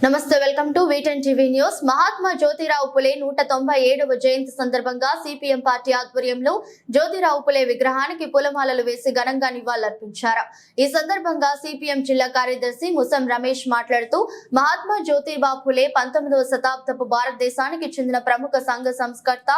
నమస్తే, welcome to వీటెన్ TV news. Mahatma Jyotirao Phule 197వ జయంతి సందర్భంగా CPM party ఆధ్వర్యంలో జ్యోతిరావు పులే విగ్రహానికి పూలమాలలు వేసి ఘనంగా నివాళులర్పించారు. ఈ సందర్భంగా సిపిఎం జిల్లా కార్యదర్శి ముసం రమేష్ మాట్లాడుతూ మహాత్మా జ్యోతిరావు పులే 19వ శతాబ్దపు భారతదేశానికి చెందిన ప్రముఖ సంఘ సంస్కర్త,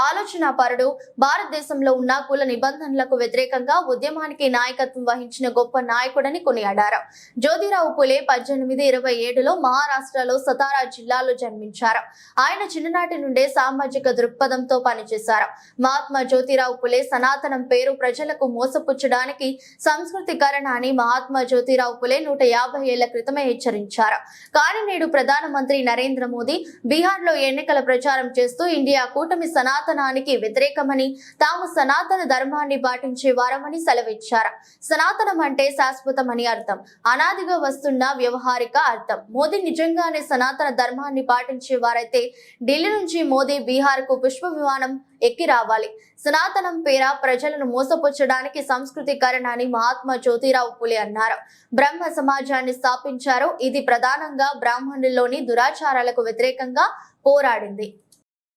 ఆలోచనాపరుడు, భారతదేశంలో ఉన్న కుల నిబంధనలకు వ్యతిరేకంగా ఉద్యమానికి నాయకత్వం వహించిన గొప్ప నాయకుడని కొనియాడారు. జ్యోతిరావు పులే 1827లో మహారాష్ట్రలో సతారా జిల్లాలో జన్మించారు. ఆయన చిన్ననాటి నుండే సామాజిక దృక్పథంతో పనిచేశారు. మహాత్మా జ్యోతిరావు పులే సనాతనం పేరు ప్రజలకు మోసపుచ్చడానికి సంస్కృతికరణ అని మహాత్మా జ్యోతిరావు పులే 150 ఏళ్ల క్రితమే హెచ్చరించారు. కానీ నేడు ప్రధానమంత్రి నరేంద్ర మోదీ బీహార్లో ఎన్నికల ప్రచారం చేస్తూ ఇండియా కూటమి సనాతనానికి వ్యతిరేకమని, తాము సనాతన ధర్మాన్ని పాటించే వారమని సెలవిచ్చారు. సనాతనం అంటే శాశ్వతమని అర్థం, అనాదిగా వస్తున్న వ్యవహారిక అర్థం. మోదీ నిజంగానే సనాతన ధర్మాన్ని పాటించే వారైతే ఢిల్లీ నుంచి మోదీ బీహార్ కు పుష్ప విమానం ఎక్కి రావాలి. సనాతనం పేర ప్రజలను మోసపుచ్చడానికి సంస్కృతికరణ అని మహాత్మా జ్యోతిరావు పులే అన్నారు. బ్రహ్మ సమాజాన్ని స్థాపించారు. ఇది ప్రధానంగా బ్రాహ్మణుల్లోని దురాచారాలకు వ్యతిరేకంగా పోరాడింది.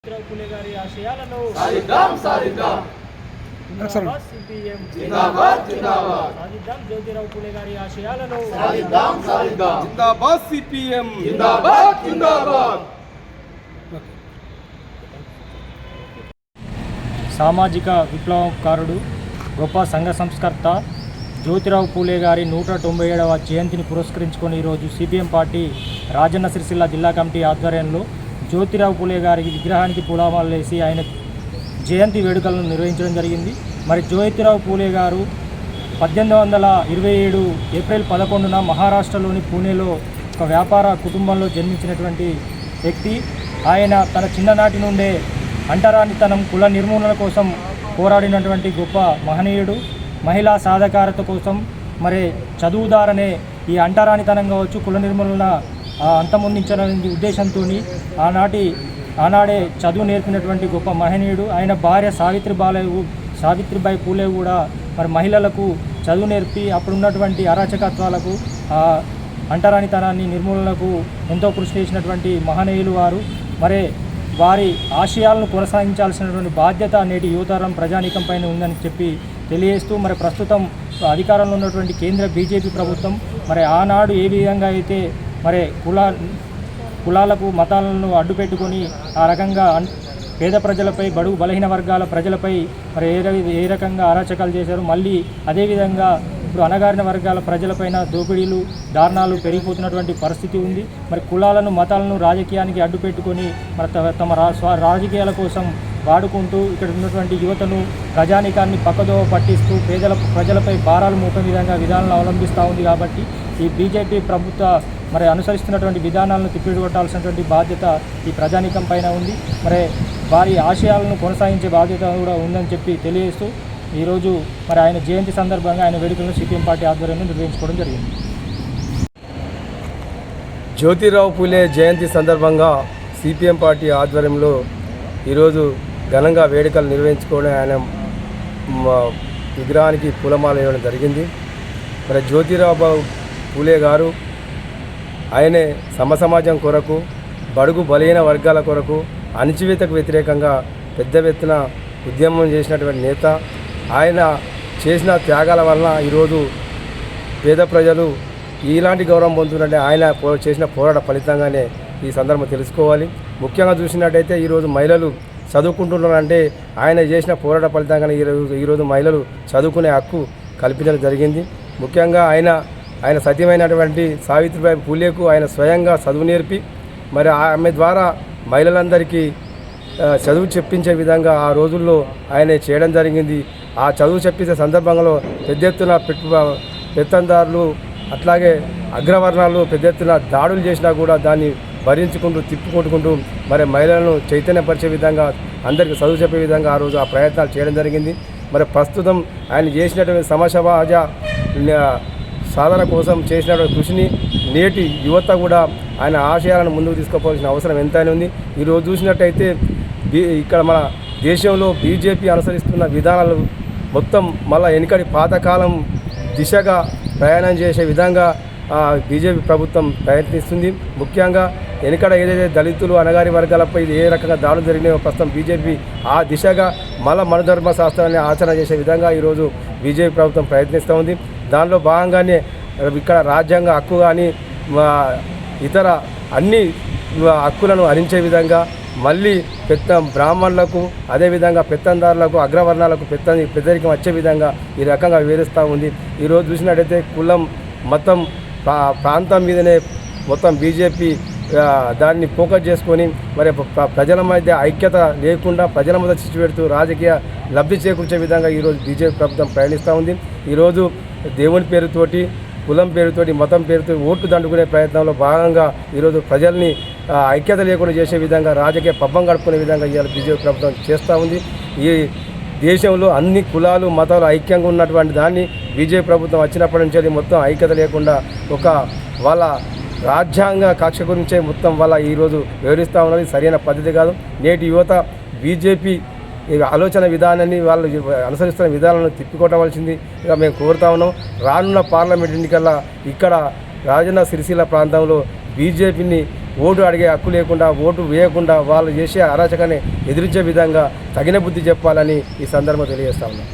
జ్యోతిరావు పులే గారి ఆశయాలను జిందాబాద్ సిపిఎం జిందాబాద్ జిందాబాద్. సామాజిక విప్లవకారుడు, గొప్ప సంఘ సంస్కర్త జ్యోతిరావు పూలే గారి 197వ జయంతిని పురస్కరించుకొని ఈరోజు సిపిఎం పార్టీ రాజన్న సిరిసిల్ల జిల్లా కమిటీ ఆధ్వర్యంలో జ్యోతిరావు పూలే గారి విగ్రహానికి పూలమాలలు వేసి ఆయన జయంతి వేడుకలను నిర్వహించడం జరిగింది. మరి జ్యోతిరావు పూలే గారు 1827 ఏప్రిల్ 11న మహారాష్ట్రలోని పూణేలో ఒక వ్యాపార కుటుంబంలో జన్మించినటువంటి వ్యక్తి. ఆయన తన చిన్ననాటి నుండే అంటరానితనం, కుల నిర్మూలన కోసం పోరాడినటువంటి గొప్ప మహనీయుడు. మహిళా సాధికారత కోసం, మరి చదువుదారనే ఈ అంటరానితనం కావచ్చు, కుల నిర్మూలన అంతమొందించాలనే ఉద్దేశంతో ఆనాడే చదువు నేర్పినటువంటి గొప్ప మహనీయుడు. ఆయన భార్య సావిత్రిబాయి పూలే కూడా మరి మహిళలకు చదువు నేర్పి అప్పుడున్నటువంటి అరాచకత్వాలకు, అంటరానితనాన్ని నిర్మూలనకు ఎంతో కృషి చేసినటువంటి మహనీయులు వారు. మరి వారి ఆశయాలను కొనసాగించాల్సినటువంటి బాధ్యత నేటి యువతరం ప్రజానీకం పైన ఉందని చెప్పి తెలియజేస్తూ, మరి ప్రస్తుతం అధికారంలో ఉన్నటువంటి కేంద్ర బీజేపీ ప్రభుత్వం మరి ఆనాడు ఏ విధంగా అయితే మరి కులాలకు మతాలను అడ్డుపెట్టుకొని ఆ రకంగా పేద ప్రజలపై, బడుగు బలహీన వర్గాల ప్రజలపై మరి ఏ రకంగా అరాచకాలు చేశారు, మళ్ళీ అదేవిధంగా ఇప్పుడు అణగారిన వర్గాల ప్రజలపైన దోపిడీలు, దారుణాలు పెరిగిపోతున్నటువంటి పరిస్థితి ఉంది. మరి కులాలను, మతాలను రాజకీయానికి అడ్డుపెట్టుకొని మరి తమ రాజకీయాల కోసం వాడుకుంటూ ఇక్కడ ఉన్నటువంటి యువతను, ప్రజానీకాన్ని పక్కదోవ పట్టిస్తూ ప్రజలపై భారాలు మోపే విధానాలను అవలంబిస్తూ ఉంది. కాబట్టి ఈ బీజేపీ ప్రభుత్వ మరి అనుసరిస్తున్నటువంటి విధానాలను తిప్పికొట్టాల్సినటువంటి బాధ్యత ఈ ప్రజానీకం పైన ఉంది. మరి వారి ఆశయాలను కొనసాగించే బాధ్యత కూడా ఉందని చెప్పి తెలియజేస్తూ ఈరోజు మరి ఆయన జయంతి సందర్భంగా ఆయన వేడుకలను సిపిఎం పార్టీ ఆధ్వర్యంలో నిర్వహించుకోవడం జరిగింది. జ్యోతిరావు పూలే జయంతి సందర్భంగా సిపిఎం పార్టీ ఆధ్వర్యంలో ఈరోజు ఘనంగా వేడుకలు నిర్వహించుకోవడం, ఆయన విగ్రహానికి పూలమాల వేయడం జరిగింది. మరి జ్యోతిరావు పూలే గారు ఆయనే సమసమాజం కొరకు, బడుగు బలహీన వర్గాల కొరకు, అణచివేతకు వ్యతిరేకంగా పెద్ద ఎత్తున ఉద్యమం చేసినటువంటి నేత. ఆయన చేసిన త్యాగాల వలన ఈరోజు పేద ప్రజలు ఇలాంటి గౌరవం పొందుతుంటే ఆయన చేసిన పోరాట ఫలితంగానే ఈ సందర్భం తెలుసుకోవాలి. ముఖ్యంగా చూసినట్టయితే ఈరోజు మహిళలు చదువుకుంటున్నారంటే ఆయన చేసిన పోరాట ఫలితంగానే ఈరోజు మహిళలు చదువుకునే హక్కు కల్పించడం జరిగింది. ముఖ్యంగా ఆయన సత్యమైనటువంటి సావిత్రిబాయి పూలేకు ఆయన స్వయంగా చదువు నేర్పి మరి ఆమె ద్వారా మహిళలందరికీ చదువు చెప్పించే విధంగా ఆ రోజుల్లో ఆయన చేయడం జరిగింది. ఆ చదువు చెప్పించే సందర్భంలో పెద్ద ఎత్తున పెత్తందారులు, అట్లాగే అగ్రవర్ణాలు పెద్ద ఎత్తున దాడులు చేసినా కూడా దాన్ని భరించుకుంటూ తిప్పుకొట్టుకుంటూ మరి మహిళలను చైతన్యపరిచే విధంగా, అందరికీ చదువు చెప్పే విధంగా ఆ రోజు ఆ ప్రయత్నాలు చేయడం జరిగింది. మరి ప్రస్తుతం ఆయన చేసినటువంటి సమాజ సాధన కోసం చేసినటువంటి కృషిని నేటి యువత కూడా ఆయన ఆశయాలను ముందుకు తీసుకుపోవాల్సిన అవసరం ఎంతైనా ఉంది. ఈరోజు చూసినట్టయితే ఇక్కడ మన దేశంలో బీజేపీ అనుసరిస్తున్న విధానాలు మొత్తం మళ్ళీ వెనుకటి పాతకాలం దిశగా ప్రయాణం చేసే విధంగా బీజేపీ ప్రభుత్వం ప్రయత్నిస్తుంది. ముఖ్యంగా వెనుకడ ఏదైతే దళితులు అణగారి వర్గాలపై ఏ రకంగా దాడులు జరిగినాయో ప్రస్తుతం బీజేపీ ఆ దిశగా మళ్ళా మనధర్మ శాస్త్రాన్ని ఆచరణ చేసే విధంగా ఈరోజు బీజేపీ ప్రభుత్వం ప్రయత్నిస్తూ ఉంది. దానిలో భాగంగానే ఇక్కడ రాజ్యాంగ హక్కు కానీ ఇతర అన్ని హక్కులను హరించే విధంగా మళ్ళీ బ్రాహ్మణులకు అదేవిధంగా పెత్తందారులకు అగ్రవర్ణాలకు పెద్దరికం వచ్చే విధంగా ఈ రకంగా వివరిస్తూ ఉంది. ఈరోజు చూసినట్టయితే కులం మతం ప్రాంతం మీదనే మొత్తం బీజేపీ దాన్ని ఫోకస్ చేసుకొని మరి ప్రజల మధ్య ఐక్యత లేకుండా ప్రజల మధ్య చిచ్చు పెడుతూ రాజకీయ లబ్ధి చేకూర్చే విధంగా ఈరోజు బీజేపీ ప్రభుత్వం ప్రయాణిస్తూ ఉంది. ఈరోజు దేవుని పేరుతోటి కులం పేరుతోటి మతం పేరుతో ఓట్లు దండుకునే ప్రయత్నంలో భాగంగా ఈరోజు ప్రజల్ని ఐక్యత లేకుండా చేసే విధంగా రాజకీయ పబ్బం గడుపుకునే విధంగా ఇవాళ బీజేపీ ప్రభుత్వం చేస్తూ ఉంది. ఈ దేశంలో అన్ని కులాలు మతాలు ఐక్యంగా ఉన్నటువంటి దాన్ని బీజేపీ ప్రభుత్వం వచ్చినప్పటి నుంచి మొత్తం ఐక్యత లేకుండా ఒక వాళ్ళ రాజ్యాంగ కక్ష గురించే మొత్తం వాళ్ళ ఈరోజు వివరిస్తూ ఉన్నది సరైన పద్ధతి కాదు. నేటి యువత బీజేపీ ఆలోచన విధానాన్ని వాళ్ళు అనుసరిస్తున్న విధానాలను తిప్పికొట్టవలసింది ఇక మేము కోరుతా ఉన్నాం. రానున్న పార్లమెంట్ ఎన్నికల్లో ఇక్కడ రాజన్న సిరిసిల్ల ప్రాంతంలో బీజేపీని ఓటు అడిగే హక్కు లేకుండా ఓటు వేయకుండా వాళ్ళు చేసే అరాచకాన్ని ఎదిరించే విధంగా తగిన బుద్ధి చెప్పాలని ఈ సందర్భంగా తెలియజేస్తా ఉన్నాం.